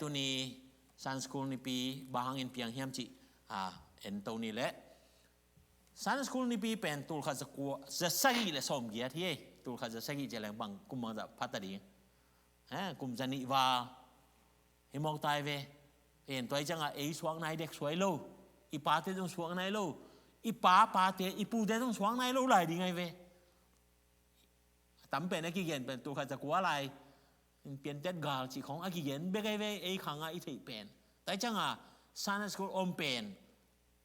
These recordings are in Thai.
ตัวนี้ซันสคูลในปีบางอินเพียงเฮียมจิเอ็นตัวนี้แหละซันสคูลในปีเป็นตัวข้าจะกลัวจะใส่เลยสมเกียรติตัวข้าจะใส่จะแรงบังกุมมังจะพัฒนากุมจันนิวาเฮมองตายเวเอ็นตัวจังสวงนายเด็กสวยโลอีป้าเตต้องสวงนายโลอีป้าเตอีปูเตต้องสวงนายโลไหลดีไงเวตั้มเป็นกี่เย็นเป็นตัวข้าจะกลัวอะไรเปลี่ยนเด็ดกาลจีของกี่เย็นเบกไอเวขังอีที่เป็นแต่จังซันสคูลอมเป็น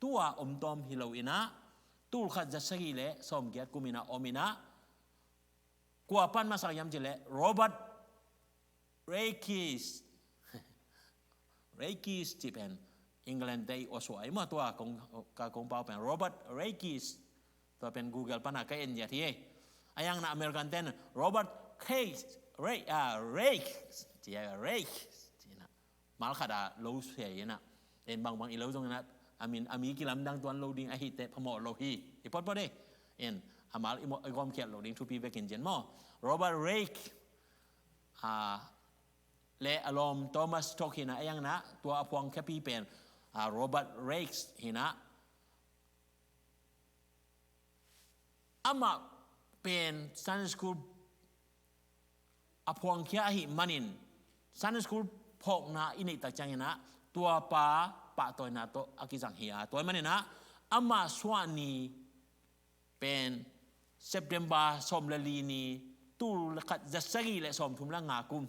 ตัวอมตอมฮิโลอินะตัวข้าจะใส่เลยสมเกียรติกุมินะอมินะกว่าปันมาสักยามจิเลโรเบิร์ตเรคิสที่เป็นอังกฤษได้อสวยมาตัวกงเปาเป็นโรเบิร์ตเรคิสตัวเป็น Google ปันก็เอ็นอย่างที่ยังในอเมริกันเต้นโรเบิร์ตเคสเรคิสที่เรคิสที่นะมาลคาดาโลเซียนะเอ็นบางอีโลตรงนั้นอามีกิลามดังตัวโลดิ้งไอฮิตเตพมอโลฮีอีพอดพอดีเอ็นอามาลอีกอมเขียนโลดิ้งทูปีเบกินเจนมอโรเบิร์ตเรคิสและอารมณ์โทมัสโตกินะยังนะตัวพวงแค่ปีเป็นโรเบิร์ตเรกส์หินะอามาเป็นซันสคูลพวงแค่หิมันินซันสคูลพกนะอินิตักจังนะตัวป้าตัวนะตัวอากิจังเฮียตัวมันนะอามาสวานีเป็นเซปเทมเบอร์สมเลลีนีตูลขัดจะสกีและสมทุมละงากุม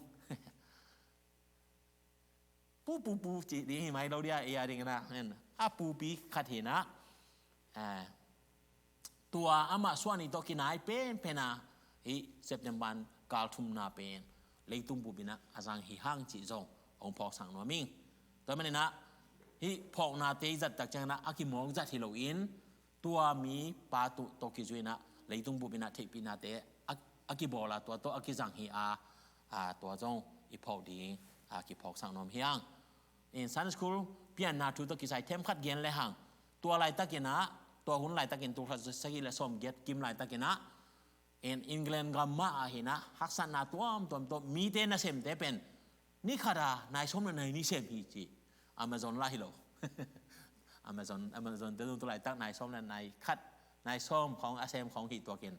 ปูจีดีไหมเราเดียเอียดิงนะเนี่ยปูปีขัดเห็นนะตัวอามาส่วนนี้ตัวกินายเป็นนะเซปเทมเบอร์กาลทุมนาเป็นเลยตุ้มปูบินะอาจารย์ฮิฮังจีจงองพอกสังนวมิงตัวมันนะพอกนาเตจัดตักจังนะอากิมองจัดฮิโลอินตัวมีปาตุตกิจุยนะเลยตุ้มปูบินะเทปินาเตอากิบอลาตัวอากิจังฮิตัวจงอีพอกดีกิพอกสังนวมเฮียงin Sunday school เปลี่ยนนาทุตกิจเทมขัดเย็นเลยห่างตัวอะไรตะกินะตัวหุ่นไหลตะกินตัวขัดสกิเลสมเกียรติกิมไหลตะกินะin England กัมมาเห็นนะฮักษณะตัวมีเตนะเซมเตเป็นนี่ขดานายสมนายนี่เซมฮีจี Amazon ไล่โล Amazon เตตัวไหลตักนายสมนายขัดนายส้มของอาเซมของฮีตัวกิน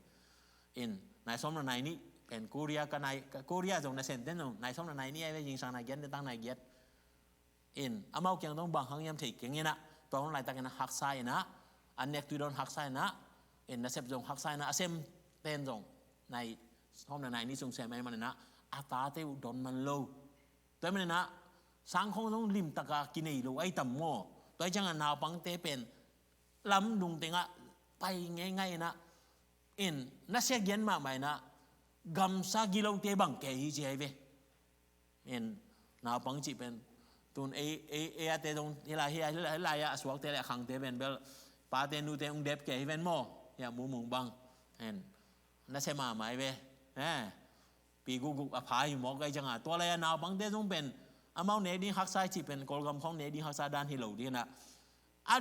in นายสมนายนี่เป็นกูเรียกันนายกูเรียจงนายเซมเตนนายสมนายนี่ไอ้ยิงสังนายเกียรติตั้งนายเกียรติอินอามาเกี่ยงต้องบางครั้งยามถี่เกี่ยงนี้นะตัวนั้นไหลตะกันนะหักไซนะอันเน็กตุยโดนหักไซนะอินนัเซปจงหักไซนะอาเซมเต้นจงในห้องในนี้จงเซมไอ้มันนะอาตาเตวโดนมันโลตัวมันนะสังคงต้องริมตะกากินไอ้โลไอ้ต่ำโม่ตัวจังนาวปังเตเป็นลำดุงเตงะไปง่ายๆนะอินนัเสียเย็นมาไหมนะกำซากิโลเตบังเกยเจเวอินนาวปังจีเป็นตุนเอเตตรงที่ไรสวกเตะขังเตเป็นเบลปาเตนูเตองเด็บเกยเป็นโมอย่ามูมุงบังเห็นนั่นใช่มาไหมเว้ปีกุกอภัยหมอกไอจังตัวอะไรนาวบังเตต้องเป็นอามาเนดีฮักไซจีเป็นกอลกำของเนดีฮักไซด้านฮิโลดีนะ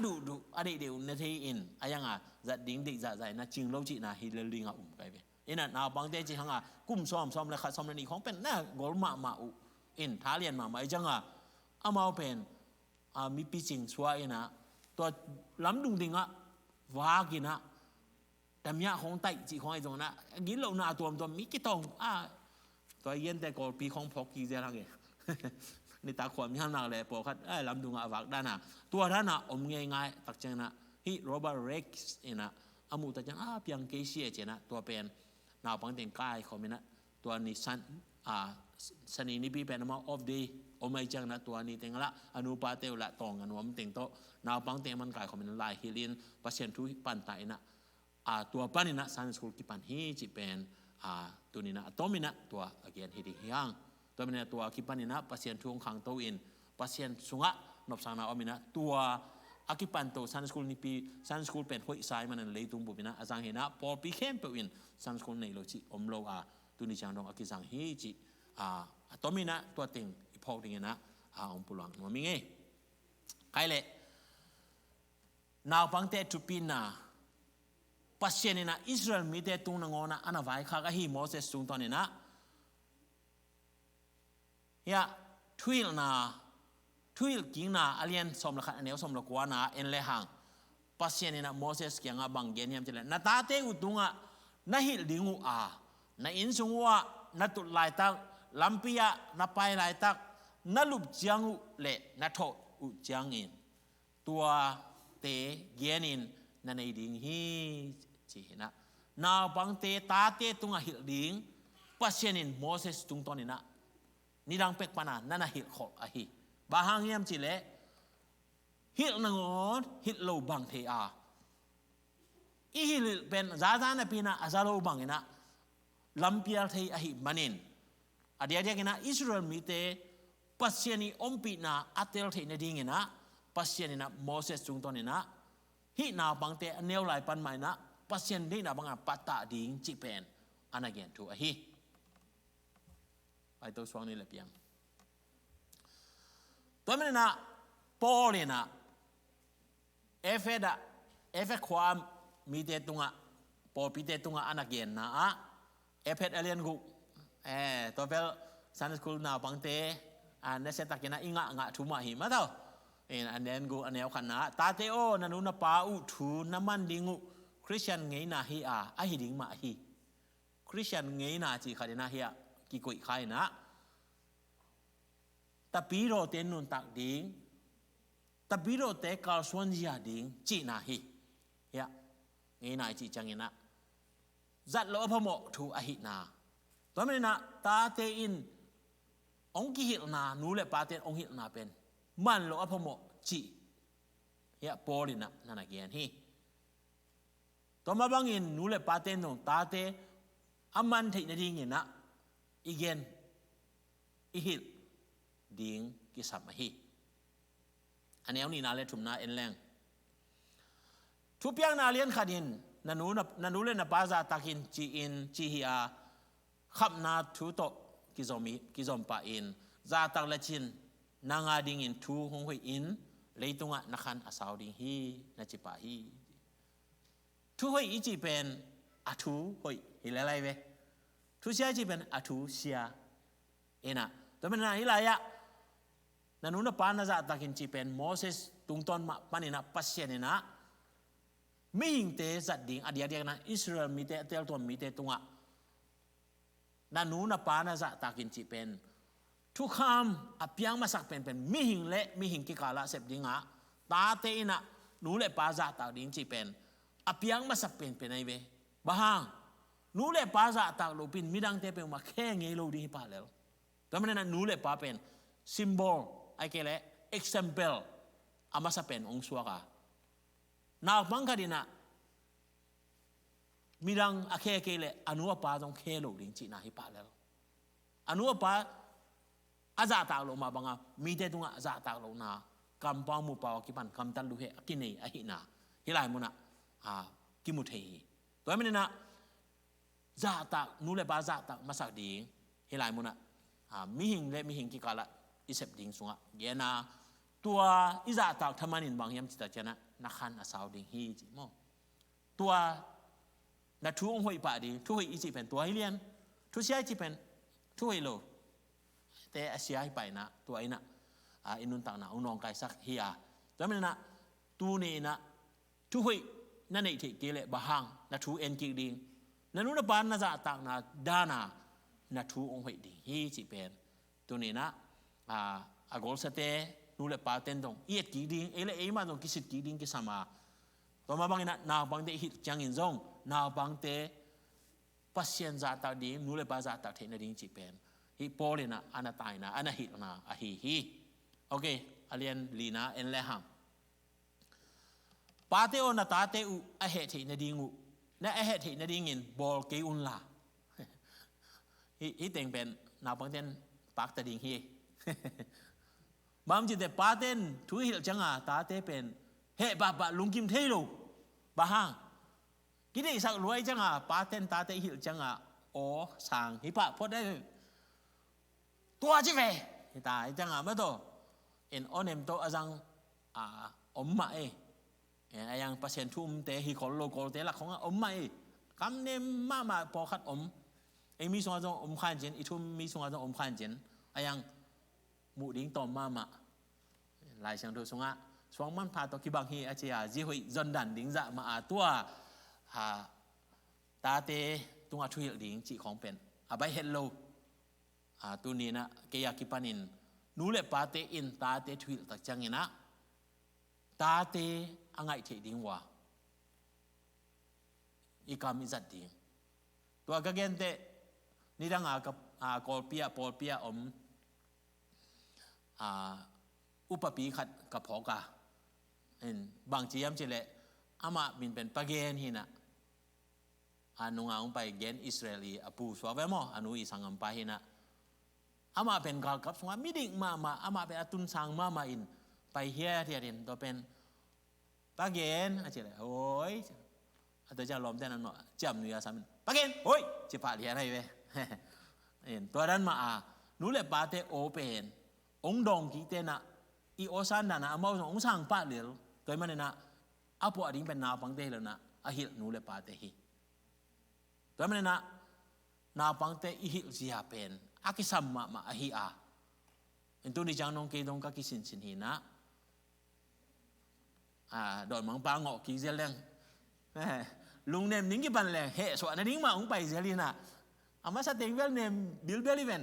ดูอดีตเดียวเนทีอินอายังจัดดิ้งดิจัดใจนะจึงโลจินะฮิเลลิงไกเว้อินนาวบังเตจีฮังกุ้มซ้อมเลยขัดซ้อมเลยนี่ของเป็นน่ากอลมาอินท้าเรียนมาไหมจังอามาเป็นมีปีจิงสวยนะตัวล้ำดุงดิงวากินะแต่เมียของไตจีของไอ้ตรงนั้นกินเหล่านาตัวมีกี่ตองตัวเย็นแต่ก่อนปีของพอกกี่เจ้าไงนี่ตาขวานมีห้านักเลยปกติล้ำดุงวากด้านน่ะตัวท่านน่ะอมง่ายตักเจนะฮิโรเบิร์ตเร็กส์นะอามุตจังเพียงเกษียเจนะตัวเป็นนาวปังเต็งกายเขาไม่นะตัวนิสันสนีนิปีเป็นมาออฟเดย์โอไม่จังนะตัวนี้เต็งละอนุปาเตวละตองกันว่ามันเต็งโตนาวปังเต็งมันกลายเขาเป็นลายฮิลินปัจเจนทุปันไตนะตัวปันนี่นะซันสกุลกิปันฮีจิเป็นตัวนี้นะตัวมินะตัวเกียนฮิดิยังตัวมินะตัวกิปันนี่นะปัจเจนทุงขังโตอินปัจเจนสุงะนบสังนาอมินะตัวอากิปันโตซันสกุลนิปีซันสกุลเป็นหัวสายมันเลยตุงบุบินะอาจารย์เห็นนะพอปีเข้มเปวินซันสกุลในโลจิอมโลตัวนี้จังดงอากิสังฮีจิตัวมีนะตัวติงอีพอติงนะองปุลังว่ามีไงใครเลยนาวพังเตทุปีนาปัจเจนนะอิสราเอลมีเตตุงนงอนะอันนั้นไว้ข้าก็ฮีโมเสสตุงตอนนี้นะยา ทุยนาทุยกิงนาอเลียนสมละขันอันเนี้ยสมละกว่านาเอ็นเลหังปัสเซียนนะโมเสสเกียงบังเกนียมจะเลยนาตาเตอุตุงะนาฮิลดิงูนาอินสุงวะนาตุลายตักลัมปียะนาไปลายตักนาลุบจังอุเละนาโถอุจังอินตัวเตเกียนินนาในดิงฮีจีนะนาบังเตตาเตตุงะฮิลดิงปัสเซียนินโมเสสตุงตอนินะนี่ดังเป็กปานานั่นฮิลขออะฮีบาฮังเยี่ยมจิเลฮิลนงอนฮิลโลบังเทอาอีฮิลเป็นซาซานะปีนะอาซาโลบังเนะลัมเปียลเทอะฮิมันินอเดียเดียกินะอิสราเอลมีเตปัสเซียนีอมปีนะอัตเตลเทนดิ่งนะปัสเซียนีนะโมเสสจุงตอนนี้นะฮินาบังเตเนวไลปันใหม่นะปัสเซียนดิ่งนะบังอาปัตตาดิ่งจิเป็นอันนั้นเกี่ยถูกอะฮิไปตัวสวงนี่แหละเพียงตัวมันนะปอลนะเอฟเอความมีเตตุงะปอปีเตตุงะอันนั้นเกี่ยนะเอฟเอเลียนกุตัวเปลสันสกุลนาบังเตอันนี้เสตักนะอิงะทุมาหิมาเท่าอันนี้กูอันนี้เอาขันนะตาเตโอนันุนปาอุทูน้ำมันดิงูคริสเตียนไงนะฮีอะฮิดิงมาฮีคริสเตียนไงนะจีขัดนะฮีอะกี่กุยใครนะแต่ปีโรเตนุนตักดิงแต่ปีโรเตกาลสวนจีดิงจีนะฮีเฮียไงนะจีจังเงินะจัดโลภโมทูอะฮินาตัวมันนะตาเตอินองกิฮิลนานูเลปาเตนองฮิลนาเป็นมันโลภโมจีเฮียปอลินะนั่นนะเกียนฮีตัวมาบังอินนูเลปาเตนนงตาเตอามันเทนดิ่งนะอีเกนอีฮิลดิ่งกิสัมมาฮีอันนี้เอานี่นาเลทุมนาเอ็นแรงทุบยังนาเลียนขัดินนันูเลนปาซาตักินจีอินจีฮีอาขับนาทุโตกิซอมปาอินซาตักเลชินนางาดิงอินทูหงหุยอินเลยตุงะนักขันอาสาวดิงฮีนัจิปาฮีทุหุยอีจีเป็นอาทูหุยฮิเลไลเวทุเชียจีเป็นอาทูเชียเอ็นะแต่เป็นอะไรฮิลายะนันูนปานาซาตักินจีเป็นโมเสสตุงตอนมาปานินะปัสเซียนนะไม่ยิงเตะจัดดิ่งอดีตนะอิสราเอลมีเตะเตลตัวมีเตะตุงะนันูนปานาซาตักินจีเป็นทุกคำอภิยังมาสักเป็นไม่หิงเละไม่หิงกิกาละเสพดิ่งะตาเตอินะนูเลปาซาตักดิ่งจีเป็นอภิยังมาสักเป็นไงเว้บ้างนูเลปาซาตักลูปินมิดังเตเป็นมาแค่เงี้ยลูดีป่าแล้วแต่มันนั้นนูเลปาเป็นซิมโบลไอ้เกล้เอ็กซ์เ p ลอามาสักเป็นองค์สวากานาบังคดีนะมีดังอาเคเกเลอนุปาต้องเคโลดิงจีน่าฮิปาแล้วอนุปาอาจารย์ตากลงมาบังอ่ะมีแต่ตรงอาจารย์ตากลงนาคำปามุปาวกิปันคำตันลุเหกินเนอหินาฮิลายมุนะกิมุเทฮีตัวมันนะจาตากนูเลปาจาตากมาสักดิงฮิลายมุนะมีหิงเลมีหิงกิกาละอิเสบดิงสุงะเยนาตัวอิจาตากทำมันอินบางยามจิตเจนะนักขันอาสาวดิงฮีจิโมตัวนัทุองหอยป่าดิทุยอีจิเป็นตัวฮิเลียนทุเชียจิเป็นทุยโลแต่อาเซียไปนะตัวไอ้นะอินุนต่างนะอุนองไกสักเฮียแต่มันนะตัวนี้นะทุยนั่นเองที่เกลบะฮังนัทุเอ็นกิดิงนั่นนู่นปานนะจะต่างนะดานานัทุองหอยดิฮีจิเป็นตัวนี้นะอากอลสเตนูเลปาเตนตงเอียดกิดิงเอเลเอมาตงกิสิตกิดิงกิสมาตัวมาบางนะนาบางเตฮิตจังอินซงนาบางเตปัสเซียนจาตาดิงนูเลปาจาตาเทนดิงจิเป็นฮิปโปเลนะอันนั้นตายนะอันนั้นฮิตนะอะฮีโอเคอเลียนลีนะเอ็นเลหังปาเตโอนาตาเตอุอะเหตุนดิงูนะอะเหตุนดิงินบอลเกอุนลาฮิเต็งเป็นนาบางเตนปากตะดิงฮีบางจิตแต่ปาเตนทุยฮิลจังอาตาเตเป็นเฮบะลุงกิมเทโลบะฮังกินได้สักรวยจังอาปาเตนตาเตฮิลจังอาโอสังฮิปะพอได้ตัวจิเวตายจังอาไม่โตเอ็นออนเอ็มโตอาจังอมมายังเปอร์เซ็นต์ทุ่มเตฮิคอลโลโกเตลักของอมมาคำเนมมาพอคัดอมมีส่วนของอมขันเจนอีทุ่มมีส่วนของอมขันเจนยัง หมู่ดิ้งตอมมาลายเชิงดูสงะสวงมันพาตัวกิบังฮีอาเจียจีหุยจนดันดิ้งจะมาตัวตาเตตุงอาทุยดิ้งจีของเป็นอาไปเฮลโลตัวนี้นะเกียกิปานินนูเลปาเตอินตาเตทุยตักจังนะตาเตอังไงเทดิ้งวะอีกามิจัดดิ้งตัวกะเกนเตนี่ดังกับกอลเปียปอลเปียอุปปีขัดกับพอกาเห็นบางจียมจิเลอามาบินเป็นปะเกนหินะนุงเอาไปเกนอิสราเอลีปูสวาเวมอนุอีสังกัมปะหินะอามาเป็นกากับสวามิดิ่งมาอามาเป็นอตุนสังมาอินไปเฮียเทียดินตัวเป็นปะเกนอาจิเลโอ้ยอาจจะลมแต่นั้นเนาะจำเนื้อสามินปะเกนโอ้ยจะปะเลียอะไรเว้เห็นตัวนั้นมานูเลปาเตโอเป็นองดงกีเตนะอีโอซันดานะอามาองสังปะเหลียวตัวมันเนี่ยนะอาพวกอดิ้งเป็นนาปังเตเลยนะอาฮิลนูเลปาเตฮีตัวมันเนี่ยนะนาปังเตอีฮิลจีฮาเป็นอากิสัมมาอาฮิเห็นตัวนี้จังนงเกดงกักิสินหินะดอนมังปางอกีเซลเลงลุงเนมนิ่งกี่ปันเลยเฮส่วนนั้นนิ่งมาองไปเซลีนะอามาสเต็งเวลเนมบิลเบลิเวน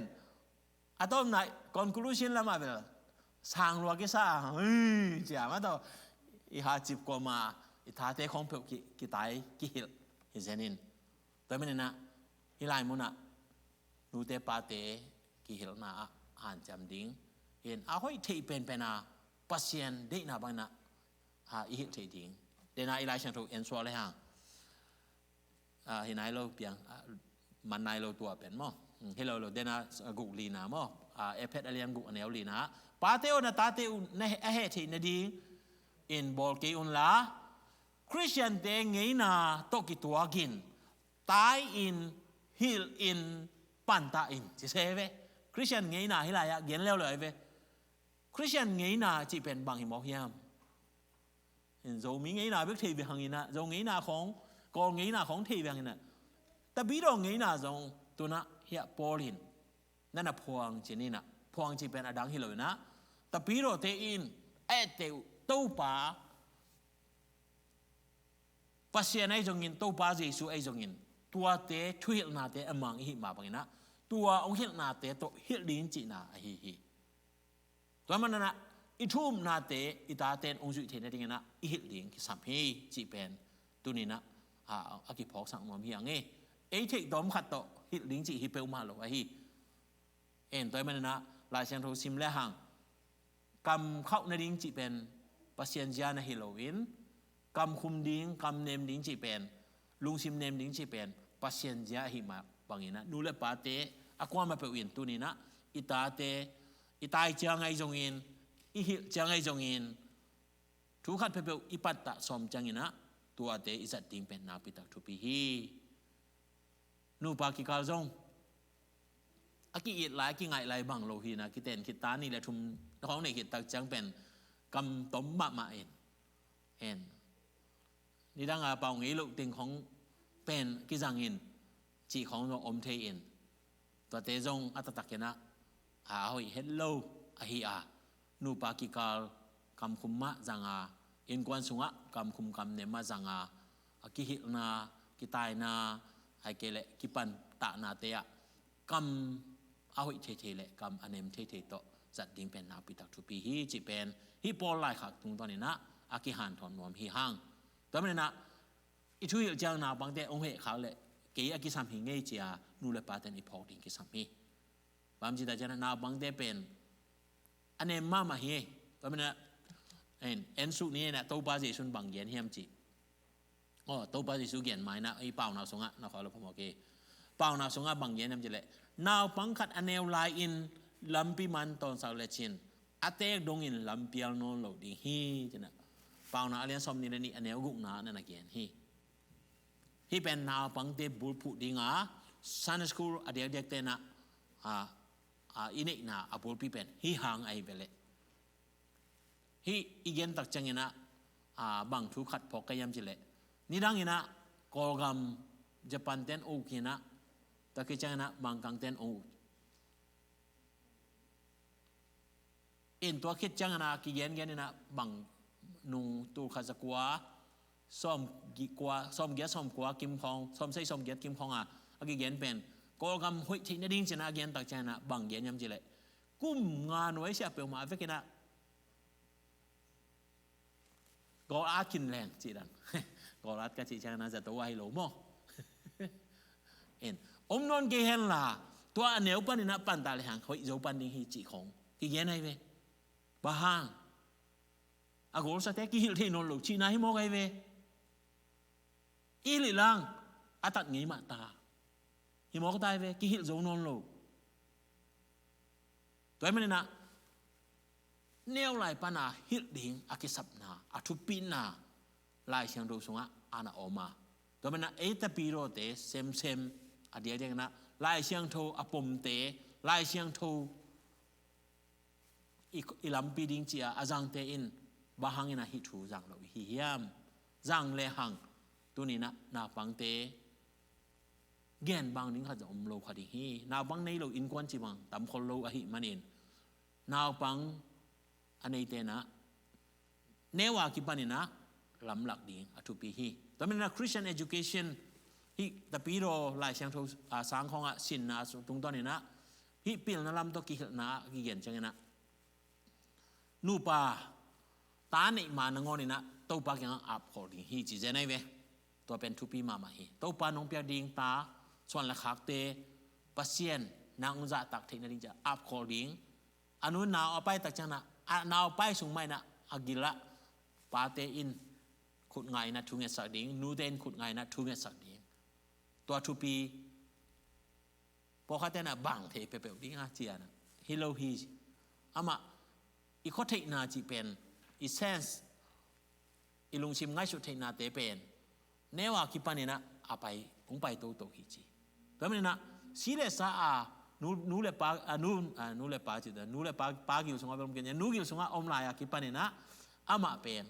atau naik conclusion lama bel sang luar kisah siapa tahu ihajib koma ithate kong pe kita kihil hizenin tapi mana hilai muna nute pate kihil na jam ding in ahoi thei pen pena pasien de na bang na ihil thei ding de na ilai chang tu en so le hang hinai lo piang man nai lo tua pen moเฮลโลเดน่ากุลีนาโมเอเพดอะไรยังกุอันเอลลีนาปาเตอนาตาเตอุเนเฮทีนดีอินบอลกีอุนลาคริสเตียนเตงไงนาตกิตัวกินตายอินฮิลอินปันตาอินจะเซเวคริสเตียนไงนาฮิลายะเกียนแล้วเลยเวคริสเตียนไงนาจีเป็นบางหิมอกยามเห็นโจมีไงนาเบิกทีเวหังอินะโจไงนาของกองไงนาของทีเวหังอินะแต่บีโดไงนาโจตัวน่ะเฮียปอลินนั่นน่ะพวงจีนี่น่ะพวงจีเป็นอดังฮิโลนะแต่ปีโรเตอินเอเตวตู้ป่าปัสยาไอจงอินตู้ป่าเยซูไอจงอินตัวเตช่วยนาเตอมังอิมาบังนะตัวองค์ฮิลนาเตตัวฮิลลินจีนาฮิตัวมันน่ะอิทุ่มนาเตอิตาเตนองค์สุเทนดิ้งนะอิฮิลลินกิสัมฮีจีเป็นตัวนี้นะอากิพอกสังมามเฮียงเอเทกดอมขัดโตฮิลิงจีฮิเปลมาโลฮีเอ็นตัวมันนะลายเชนโทซิมเลหังกำเข้าในดิ้งจีเป็นปัสเซียนจานะฮิโลวินกำคุมดิ้งกำเนมดิ้งจีเป็นลุงซิมเนมดิ้งจีเป็นปัสเซียนจาฮิมาบางอย่างนะนูเลปาเตอากวามาเปวินตัวนี้นะอิตาเตอิตาจางไอจงอินอิฮิจางไอจงอินทุกขัดเปเปอิปัตตะสมจังอินะตัวเตอิสัตดิ้งเป็นนาปิตักทุปีฮีนูปากิกาลงอากิอิดหลายกิไงหลายบังโลหีนะกิเตนกิตานี่แหละทุมท้องในกิตักจังเป็นกำต้มมาเอ็นนี่ดังอาเป่างี้ลูกติงของเป็นกิจังอินจีของเราอมเทอินตัวเตจงอัตตักนะหอยเฮลโลอาฮีนูปากิกาลกำคุมมะจังอินกวนสุงะกำคุมกำเนมาจังอากิฮินากิตายนาไอเกเลกิปันตานาเตะกำเอาหิเทเลกำอเนมเทโตจัดดิ้งเป็นนาปิตักทุปีฮีจีเป็นฮีปอลไลขักตรงตอนนี้นะอากิหันถอนนวมฮีห้างตอนนี้นะอิทุยจังนาบางเตองเหเขาเลยเกี่ยอากิสัมหิเงยจียนูเลปาเตนอิพอกดิ้งกิสัมฮีบางจีตาจันนาบางเตเป็นอเนมมาฮีตอนนี้นะเอ็นสุนี้นะตัวบาซิชุนบางเย็นเฮียมจีตัวปฏิสุเกียนหมายนะไอ้เป่านาสงะนะขอรับผมโอเคเป่านาสงะบางเย็นนั่นจะเลยนาวปังคัดอเนลไลอินลัมปีมันตอนสาวเลชินอาเตกดงอินลัมปีอัลโนโลดิฮีจะนะเป่านาเลียนสมนี่นี่อเนลกุกนานั่นนะเกียนฮีเป็นนาวปังเตบุพุดิงาซันสคูลอเดียเด็กเตนะอินินะอบุลปีเป็นฮีหางไอเบลฮีอีเกนตักจังอินะบางทุกขัดพอกยามจิเลนี่ดังอินะกอลกัมญี่ปุ่นเต้นโอกินะตะกี้จังนะบางกังเต้นโอ in tua khit chang na ki gen gen na bang nung tu kha zakwa som gi kwa som ge som kwa kim khong som sei som ge kim khong ki gen pen ko gam hui thi na ding chana gen tak chana bang gen yam jile kum nga noi sia pe ma ve kena go a kin leng chi dan go rat ka chi chana za to wai lo mo in non ge hen la tua nếu pan na pan ta le hang hoi zo pan ding hi chi khong ki gen ai ve ba hang a go sa te ki hil thi non lo chi na hi mo gai ve i li lang a tat ngi ma ta hi mo ko tai ve ki hil zo non lo toy man na neo lai pa na hil ding a ki sap na a thu pin na lai siang do sunga ana oma toy man na e ta pi ro te sem a dia dia na lai siang tho a pom te lai siang tho i lam pi ding chia a jang te in ba hang ina hi thu jang lo hi hiam jang le hang tu ni na pang te gen bang ning kha om lo kha di hi na bang nei lo in kwan chi bang tam khol lo a hi manin naw pang anei te na newa ki panina lam lak ding athu pi hi tamina Christian education hi ta pi ro lai siang tho sang khong a sin na tung ton ni na hi pil na lam to ki na ki gen chang na nu pa ta nei ma na ngon ni na to pa kyang ap khol ding hi chi je nai ve to pen thu pi ma ma hi to pa nong pya ding ta chon la khak te pasien nang za tak the na ding ja ap khol ding anu na apai tak chang na naw pai sung mai na agila pa te in khut ngai na thu nge sak ding nu den khut ngai na thu nge sak ding to thu pi po kha te na bang the pe pe ding a chia na hello hi ama i kho thei na chi pen i sense i lung chim ngai su thei na te pen newa ki pa ni na apai ong pai to hi chi to me na si le sa a nu le pa nu le pa chi da nu le pa gi sung a bom ken nu gi sung a om la ya ki pa ni na ama pen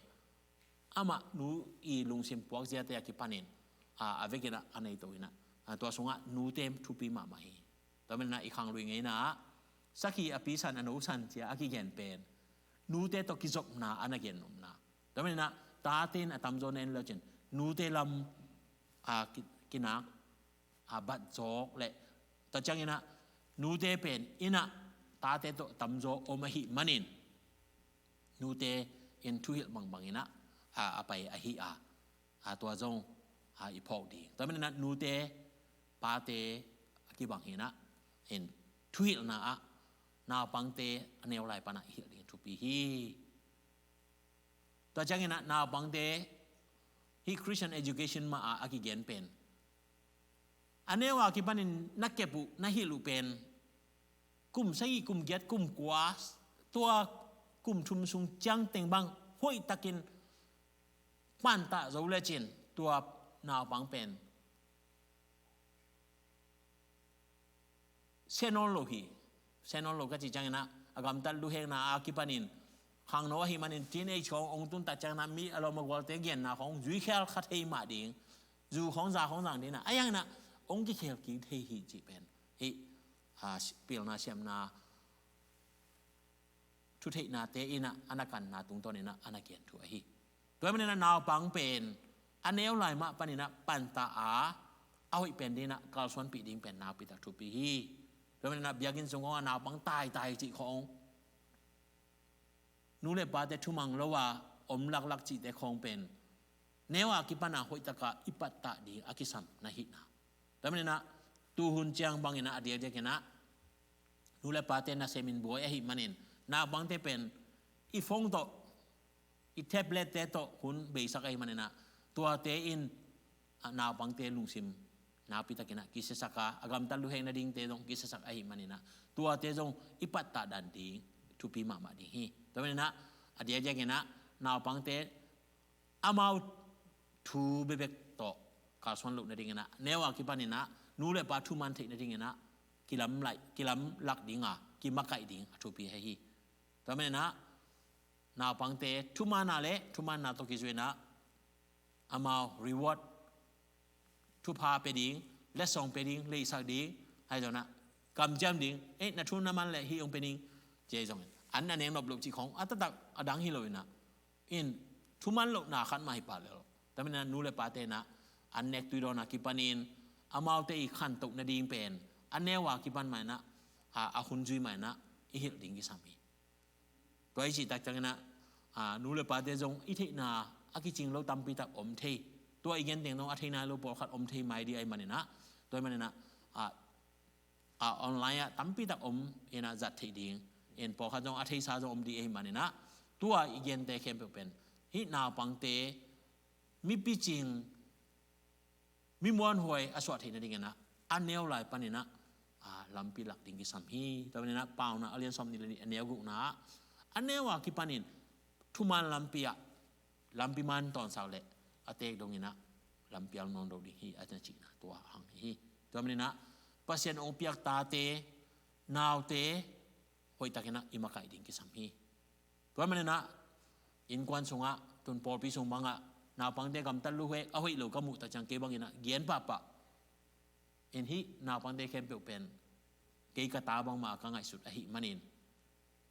ama nu i lung sim puak zia te ki panin a ve ke na anei to ina to sung a nu tem thu pi ma mai to me na i khang ri ngai na saki a pi san anu san chia a ki gen pen nu te to ki jok na ana gen nom na to me na ta tin atam zo nen lo chen nu te lam a ki na a bat jok le to chang ina nu te pen ina ta te to tam zo o ma hi manin nu te in thu hil bang ina a pai a hi a to zong a i phok di to me na nu te pa te ki bang ina in thu hil na a na pang te aneu lai pa na hi li thu pi hi to chang ina na pang te hi Christian education ma a ki gen pen anewa ki panin nakepu na hi lu pen kum sai kum get kum kwa tua kum thum sung chang teng bang hoi takin pan ta zo le chin tua naw bang pen senon lo ka chi chang na agam tal lu heng na a ki panin khang no hi manin teenage chong ong tun ta chang na mi alo ma gol te gen na khong zui khel kha thei ma ding zu khong za khong jang din na ayang na ong ki khel ki thei hi chi pen hi pil na siam na thu thei na te ina anakan na tung ton ina anakian thu hi toy man na naw pang pen aneu lai ma panina pan ta a hoi pen dina kal son pi ding pen na pi ta thu pi hi toy man na biagin song ko naw pang tai chi khong nu le pa te thu mang lo wa om lak chi te khong pen newa ki pana hoi ta ka ipat ta di akisam na hi na toy man na tu hun chiang bang ina adia je kena nu le pa te na semin boy hi manin na bang te pen i phong to i tablet te to hun be sak ai manena tua te in na bang te lung sim na pi ta kena ki se saka agam tal lu heng na ding te dong ki se sak ai manena tua te jong i pat ta dan ding thu pi ma ma ding hi to manena adia je kena na bang te amau thu be bek to ka son lu na ding na newa ki panina nu le pa thu man the na ding na kilam lak ding a ki makai ding thu pi he hi to manena na pang te thuma na to ki na amao reward thu pa pe ding le song pe ding le sak ding hai do na kam jam ding na thu na man le hi ong pe ding je jong อันนั้นเองนบลูกจีของอัตตักอดังฮิโลอินะอินทุมันลูกนาขันมาฮิปาเลวแต่ไม่นานนูเลปาเตนะอันเนกตุยโดนากิปันินอามาเตอีขันตกนาดีงเป็นอันเนวากิปันใหม่นะอาคุณจุยใหม่นะอิฮิลดิงกิสามีตัวไอจิตักจังนะนูเลปาเตจงอิทินาอากิจิงเราตำปีตักอมเทตัวอีกอย่างเดียวน้องอาทินาเราบอกขัดอมเทไม่ดีไอมันนะตัวมันนะออนไลน์ตั้มปีตักอมเอ็นจัดที่ดิ่งเอ็นพอขัดจงอาทิตย์ซาจงอมดีไอมันนะตัวอีกอย่างเดียวเข้มเป็นฮินาปังเตมีปีจริงมีมวลหวยอสวัสดิ์นั่นเองนะอันเนียวไหลปันนี่นะลำปีหลักดิ่งกิสัมฮีตัวมันนะเปล่านะเรียนสอมนี่เลยอันเนียวกุนะอันเนียวว่ากิปันินทุมันลำปีอะลำปีมันตอนเสาร์เละอาเตกตรงนี้นะลำเปียงนอนดูดีฮีอาจารย์จีนะตัวหังฮีตัวมันนะภาษาองเปียกตาเตนาวเตหอยตะกินะอิมาไก่ดิ่งกิสัมฮีตัวมันนะอินควันสงะตุนปอลพิสงบังะนาวปังเตกำตันลูกเฮเอาให้ลูกกมุตะจังเก็บังอินะเกียนปะปะอินฮีนาวปังเตเข้มเปเป็นเกยกตาบังมากังไงสุดอหิมันิน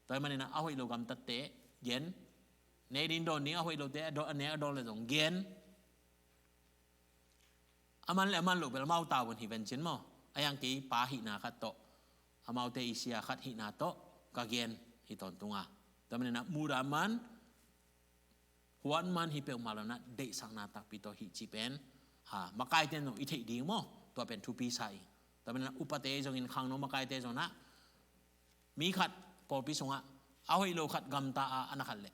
ตัวมันนะเอาให้ลูกกำตัดเตเกียนในดินโดนนี้เอาไว้โดนเตะโดนอันนี้โดนเลยตรงเกียนอามันเลยมันหลุดไปแล้วเมาตาวันที่เป็นชิ้นมั้งไอ้ยังกี่ปาหินาขัดโตอามาเตอิเซียขัดหินาโตกะเกียนหิตอนตุงอ่ะแต่มันนะมูรามันหัวมันหิเปลมาแล้วนะเดสังนาตักปิโตหิจีเป็นมาไกลเตนตรงอิทธิดีมั้งตัวเป็นทูปีไซแต่มันนะอุปเตจงอินขังโนมาไกลเตจงนะมีขัดปอปิสงอ่ะเอาให้โลขัดกำตาอันนักขัดเลย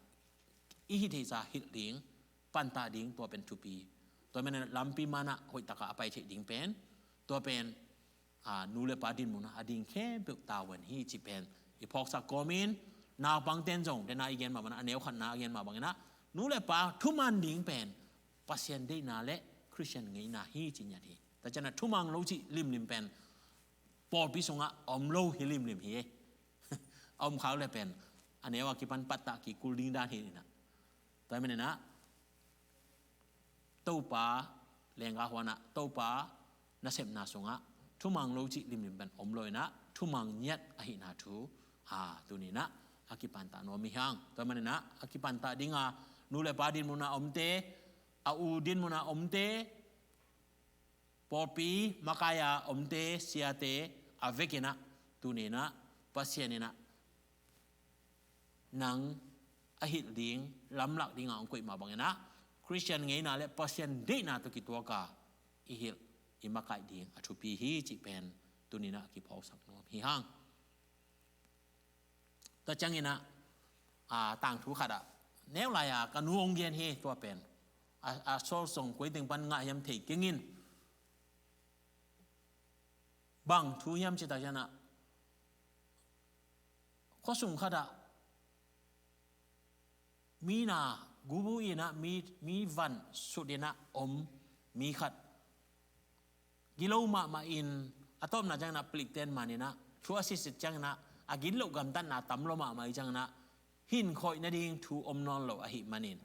อิฮิเทซาฮิตดิงปันตาดิงตัวเป็นทูปีตัวมันลำปีมานะหอยตะกะไปเฉดิงเป็นตัวเป็นนูเลปาดินมุนะอดิงแค่เปตาวันฮีจิเป็นอีพอกสักกอมินนาวปังเต้นจงแต่นาอีเกนมาบันอันเนียวขันนาอีเกนมาบังนะนูเลปาทุมันดิงเป็นปัสยันได้นาเละคริสเตียนไงนาฮีจิญญาทีแต่จะนะทุมังโลจิลิมเป็นปอดพิสงะอมโลฮิลิมเฮอมเขาเลยเป็นอันเนียวกิปันปัตตะกิกุลดิงดานฮีนะแต่ไม่นะตู้ปลาแรงกาหัวนะตู้ปลานาเสพนาสงะทุมังโลจิลิมเป็นอมลอยนะทุมังเนียดอหินาทูตัวนี้นะอากิปันตาโนมิฮังแต่ไม่นะอากิปันตาดิงานูเลปาดินมุนาอมเตอูดินมุนาอมเตปอปีมากายาอมเตเสียเตอเวกินะตัวนี้นะปัสเซียนี่นะนังอหิตดิงลำหลักดิงองคุยมาบังนะคริสเตียนไงนะและปัสยันเดนาตุกิตัวกาอิหิลอิมาไกดิงอชุปีฮีจิเป็นตัวนี้นะกิพอสักโนฮีฮังแต่จังงี้นะต่างทุกขัดแนวไรกันวงเย็นเฮตัวเป็นโซลส่งคุยถึงปัญญายำถี่กิงินบังทุยำจิตใจนะข้อสุ่มขัดมีนากูบูอีนะมีวันสุดนะมีขัดกิโลมาอินอะตอมนะจังนะปลิกเตนมานี่นะชัวสิจังนะอากินโลกำตันนะตำโลมาจังนะหินคอยนาดิงทูนอนโลอหิมานิน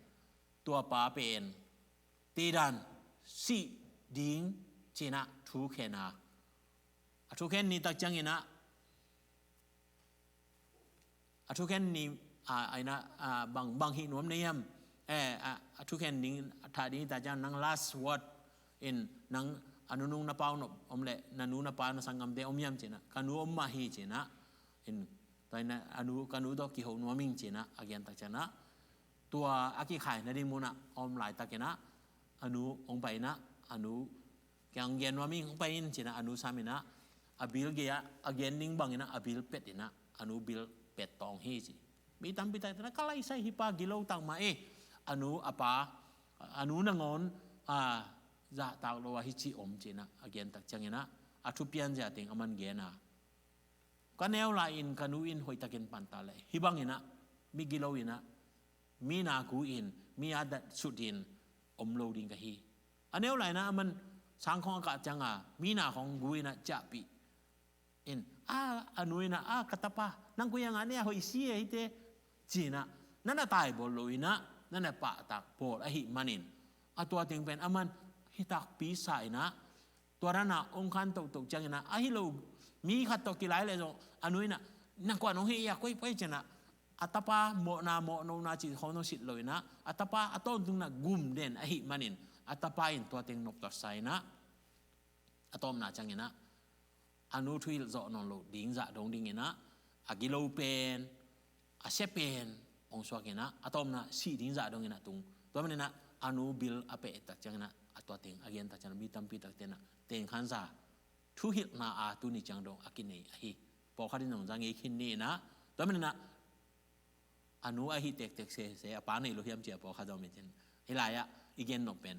ตัวป้าเป็นตีดันสีดิงจีนะทูเขนาทูเขนนี่ตักจังนะทูเขนนี่ไอ้นะบางหินวมเนียมทุกแห่งนี้ท่านี้แต่จะนั่ง last word in นั่งอนุนุงนับเอาหนอมเละนันูนับเอาหนสังกัมเตอมยามเจนะกันูอมมาฮีเจนะ in แต่นะอนุกันูดอกกิโหนวมิงเจนะอาเกียนตักเจนะตัวอากิไข่นาดิมุนะอมหลายตักเจนะอนุองไปนะอนุยังเย็นวมิงองไปอินเจนะอนุสามินะอบิลเกียอาเกียนนิ่งบังนะอบิลเป็ดนะอนุบิลเป็ดตองฮีจีมีตั้มปิตาแต่ก็ไล่ใส่ฮิปากิโลตังมาอนุapaอนุนังอนจะตากโลวาฮิจิอมจีนะอาเกียนตักจังนะอาทุเปียนจะติงอามันเกนะก็แนวลายอินกันูอินหอยตะเกนปันตาเลยฮิบังอินะมีกิโลอินะมีนากูอินมีอาดัดสุดินอมโลดิงกะฮีอันแนวลายนะมันสังของอากาศจังมีนาของกูอินะจะปีอินอนุอินะกตปะนั่งกูยังเนี่ยหอยเสียฮิเตจีนะนั่นน่ะตายบอลโลอินะนั่นแหละปะตักโปดอหิมันินตัวเต็งเป็นอามันฮิตักปีสายนะตัวนั้นนะองค์ขันตกจังนะฮิโลมีขัดตกกี่หลายเลยจงอนุยนะนักกว่าน้องเฮียก้อยเจนะ อัตปาโมนาโมโนนาจิของนสิทเลยนะอัตปาอัตอนตุงนะกุมเด่นไอหิมันินอัตปาอินตัวเต็งนบตัดใส่นะอัตอมนาจังเงนะอนุทุยจอนนโลดิ้งจะดงดิ้งเงนะอากิโลเป็นอาเซเป็นองสวกเงนะอัตอมนะสีดิ้งจะดงเงนะตุงตัวมันนะอนุบิลอเปตัดจังนะอัตัวเต็งอาเกนตัดจังมีตัมปีตัดเต็งนะเต็งขันซาทุหิตนาอาตุนิจังดงอากินเนอหิพอขัดนงจังเงคินนี่นะตัวมันนะอนุอาหิเตกเสปานในโลหิมเจียพอขัดเอาไม่เช่นฮิลายะอีเกนนกเป็น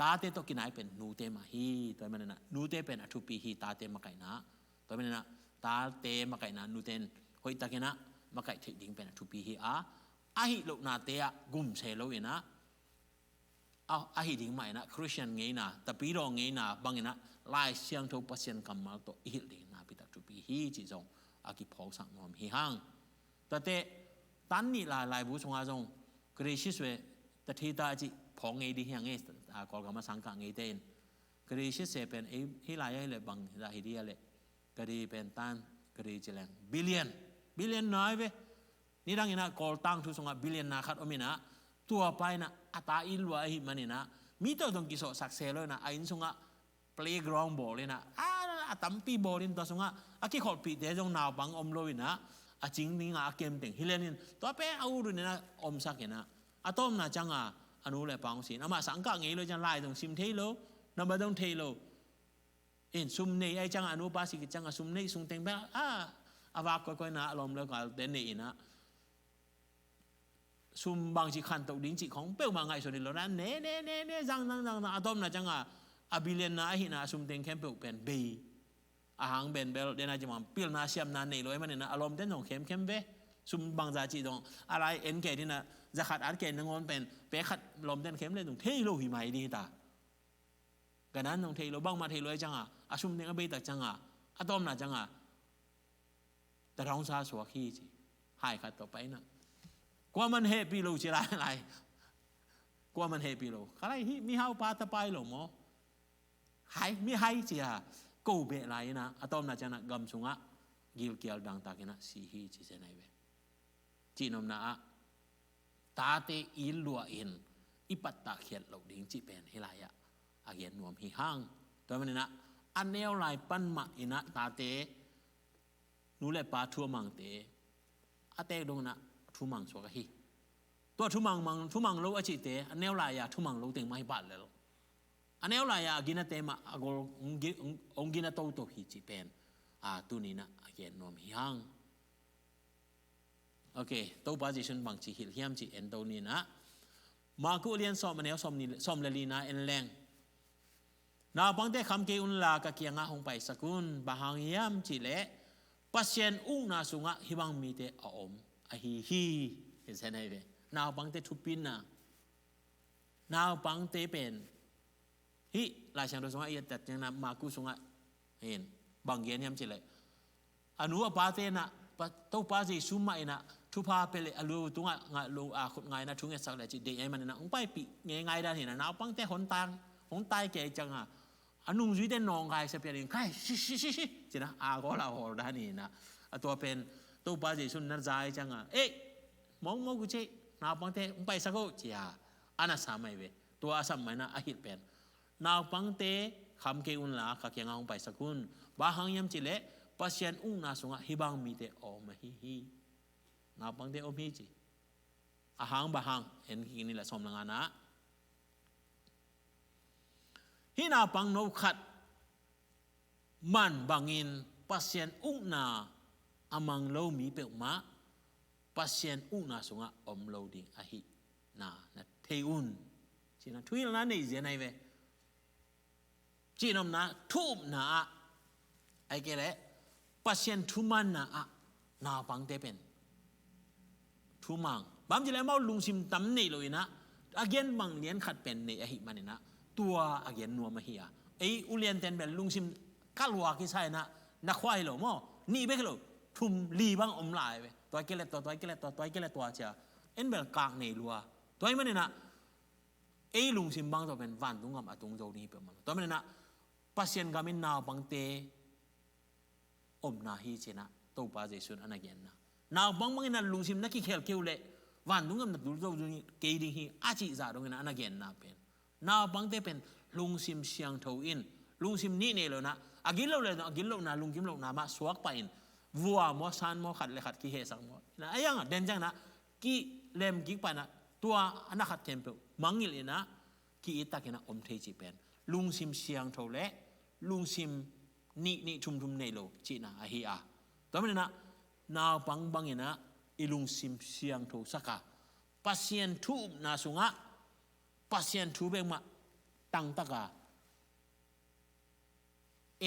ตาเตตกินายเป็นนูเตมาฮีตัวมันนะนูเตเป็นอทุปีฮีตาเตมาไก่นะตัวมันนะตาเตมาไก่นะนูเตนหอยตะกินะมาไก่ถิดิ้งเป็นอทุปีฮีอาหิโลนาเตะกุมเซโลเอนะอาหิดิ้งใหม่นะคริสเตียนไงนะแต่ปีรองไงนะบางไงนะไล่เสียงทุกปัสเซียนกำมาตัวอิหิดิ้งนะพิตาทุปีฮีจีจงอากิพอสังนอมฮีฮังแต่เตตันนี่ลายบุษงอาจงกรีชิสเวแต่ที่ตาจีพองไงดีเฮียงไงกอลกามาสังกังไงเต้นกรีชิสเซเป็นฮิลายเลยบางดาฮิดีเลยกรีเป็นตันกรีจิเลงบิลเลียนน้อยเว้นี่ดังนะกอลตังทุสงะบิลเลียนนาคัดอมินะตัวไปนะอัตาอิลวะฮิมันนี่นะมีตัวตรงกิโสสักเซเลยนะไอ้สงะ playground ball เลยนะตัมปีบอลินตัวสงะที่ขอปีเดี๋ยวจงนาวบังอมโลยนะจริงนี่งาเกมเต็งฮิเลนินตัวเป็นเอาดูนี่นะอมสักนะต้มนะจังอนุเลยปังสินะมาสังกัดไงเลยจังไล่ตรงซิมเทโลนับมาตรงเทโลซุมเนยไอจังอนุปัสสิกจังซุมเนยซุงเต็งแบบอาวาก็นะอารมณ์แล้วก็เดนเนยนะซุมบางสิขันตกดิ้งจิของเป้ามาไงส่วนนี้แล้วนะเน่จังต้มนะจังบิเลนนะหินะซุมเต็งแคมเปลเป็นเบย์หางเบนเบลเดน่าจะมาพิลนาเชียมนาเนยเลยมันเนี่ยนะอารมณ์เต้นของเข้มเบซุมบางจาจีตรงอะไรเอ็นเกที่นะจะขัดอัดเกนงอนเป็นเป๊ะขัดลมเต้นเข้มเลยตรงเทโลหิมาดีตากันนั้นตรงเทโลบ้างมาเทโลจังซุมเต็งก็เบย์ตักจังต้มนะจังแต่ร้องซาสวขี้จีหายขัดต่อไปนะกว่ามันเฮปีโลจีไรอะไรกว่ามันเฮปีโลอะไรมีเฮาปาตะไปหรอหมอหายมีหายจีกูเบะไรนะต้มนะจังกำสุงกิลเกียลดังตากินะสีฮีจีเซนไอเวจีนอมนะตาเตอิลลัวอินอิปัตตาเขียนเหล่าดิ้งจีเป็นฮิลายะอาเกียนนวมฮิฮังตัวมันนะอันเนวไลปันมาอินะตาเตนูเลปาทัวมังเตอเตดงนะทุมังสวกฮีตัวทุมังโลอจิเตอันเนวไลยาทุมังโลเต็งไม่บัดเลยอันเนวไลยากินะเตมาอากอลองกินะโตโตฮีจีเป็นตุนีนะอาเกียนนวมฮิฮังโอเคตัวบาจิชนบางจีฮิลเฮียมจีเอ็นตัวนี้นะมาคุเรียนสอบมันเอลสอมเลลีนะเอ็นแรงนาบังเตคำเกอุนลากะเกียงะหงไปสกุลบางเฮียมจีเละปัสเซียนอุ้งนาสุงะฮิบังมีเตออมอฮีเห็นไหมเว้นาบังเตทุปินนะนาบังเตเป็นฮิลายช่างตัวสุงะเอียดแต่ยังนะมาคุสุงะเห็นบางเฮียมจีเละอนุปาเตนะตัวปาจิซุมาอินะทุพาเปเลอลูตุงะงะลูขุดไงนะทุงเอสักเลยจีเดียมันนะไปปีไงได้เห็นนะนาปังเตหนตายแก่จังอนุจุดเด่นนองไงเสพียริงใครชิจีนะก็ลาหัวด้านนี้นะตัวเป็นตัวปาจิซุนนัดใจจังมองกูเจนาปังเตไปสักก็จีอันนั้นสามัยเวตัวอาสัมมัยนะอาฮิตเป็นนาปังเตคำเกอุนลากะเกียงไปสักุลบางยามจีเล่pasien na sunga hibang mite o mahihi na pangte o miji ahang bahang en kini la som nga na hina pang no khat man bangin pasien na amang lo mi pe ma pasien na sunga om lo ding ahi na theun china thui na nei je nai ve chinom na thup na ai ke leปัสเซียนทุมันนะนาปังเตเป็นทุมังบางทีแล้วมาลุงซิมตั้มนี่เลยนะอาเกียนบางเลี้ยนขัดเป็นในอหิมันนะตัวอาเกียนนัวมาเฮียอุเลียนเต็นเป็นลุงซิมกัลวากิใช่นะนักควายหรอมั้งนี่เบกเลยทุมลีบางอมลายไปตัวเกล็ดตัวเจ้าเป็นกางในรัวตัวมันเนี่ยนะลุงซิมบางตัวเป็นวันตุงกับตุงโจนี่เป็นมันตัวมันเนี่ยนะปัสเซียนกามินนาปังเตอมนาฮีเจนะตัวปาเจสุนอันนั้นนะ nào băng băng na lung sim na ki khel kêu lệ van đúng ngam na dul dul ni ke ding hi a chi za dong na again na pen nào băng te pen lung sim siang thâu in lung sim ni ne lo na agil lo na lung kim lo na ma suak pa in vua mo san mo khat le khat ki he sang mo na ayang den jang na ki lem ki pa na tua ana khat temple mangil ina ki itakena om thei chi pen lung sim siang tho le lung sim ni thum nei lo chi na a hi a to me na naw pang bang ina ilung sim siang tho saka pasien thu na sunga pasien thu beng ma tang taka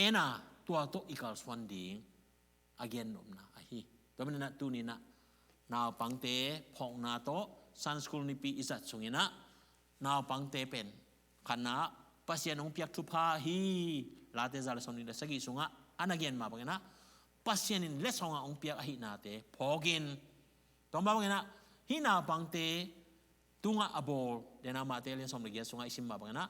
ena tua to ikal swanding again nom na a hi to me na tu ni na naw pang te phok na to san school ni pi izat sungina naw pang te pen khana pasien ong piak thu pha hi la te zal son ni da sagi sunga an again ma bang na pasien in le songa ong piak a hi na te phogin to ma bang na hi na pang te tunga abol de na ma te len som le ge sunga isim ma bang na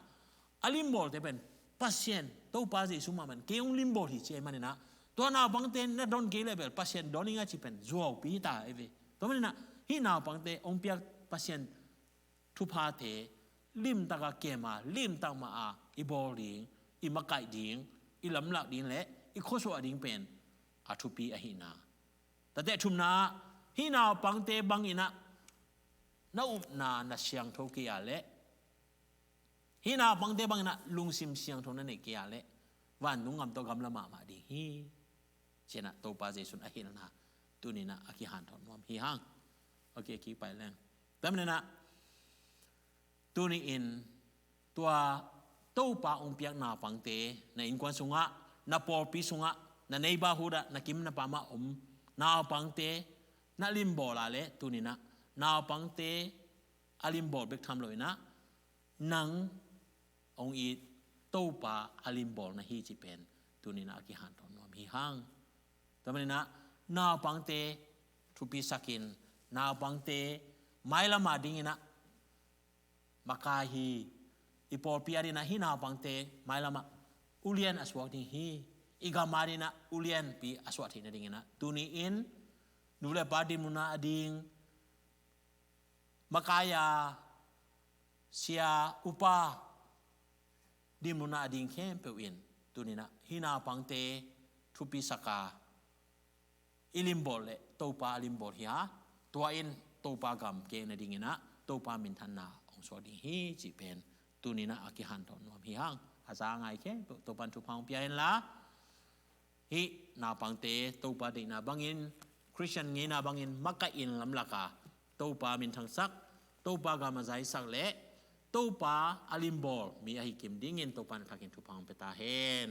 alim bol te pen pasien to pa ji suma man ke ong lim bol hi che man na to na pang te na don ge level pasien doninga chi pen zuo pi ta eve to man na hi na pang te ong piak pasien thu pha te lim ta ka ke ma lim ta ma a i bol ding i ma kai ding i lam lak ding le i kho so a ding pen a thu pi a hi na ta te thum na hi na pang te bang ina na up na siang tho ke ya le hi na pang te bang na lung sim siang tho na ne ke ya le wan nu ngam to gam la ma di hi chena to pa je sun a hi na tu ni na a ki han thon nom hi hang okay ki pai leng tam ne na tu ni in tua to pa ong piak na pang te na in kwan sunga na por pi sunga na neighborhood na kim na pa ma na pang te na lim bo la le tu ni na pang te alim bo bek tham loi na nang ong i to pa alim bo na hi chi pen tu ni na ki han thon nom hi hang to na pang te thu pi sakin na pang te mai la ma ding ina makahi ipor piari na hina pangte mailama ulian aswak ding hi igamari na ulian pi aswat hina ding na tuni in nule padi muna ading makaya sia upa di muna ading kem pe win tuni na hina pangte thupi saka ilimbol le topa limbol hi ha tua in topa gam ke na ding na topa min than na so ding hi chi pen tu ni na aki han thon nom hi hang aza ngai ke to pan thu phang pia en la hi na pang te to pa de na bangin christian nge na bangin maka in lam laka to pa min thang sak to pa ga ma zai sak le to pa alim bol mi a hi kim ding in to pan thakin thu phang pe ta hen